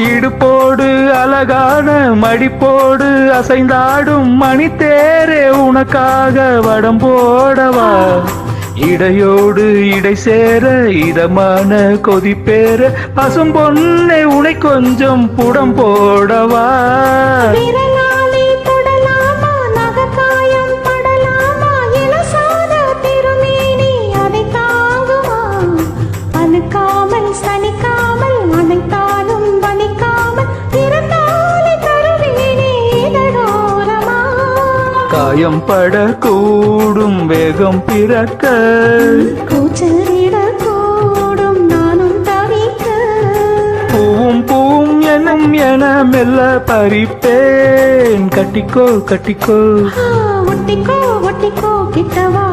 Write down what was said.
இடுப்போடு அழகான மடிப்போடு அசைந்தாடும் மணித்தேரே உனக்காக வடம் போடவா இடையோடு இடை சேர இதமான கொதிப்பேர பசும் பொண்ணை உனை கொஞ்சம் புடம் போடவா காயம் படக்கூடும் வேகம் பிறக்க கூச்சலிடக்கூடும் நானும் தவிக்க பூவும் பூவும் எனும் என மெல்ல பறிப்பேன் கட்டிக்கோ கட்டிக்கோ ஒட்டிக்கோ ஒட்டிக்கோ கிட்டவா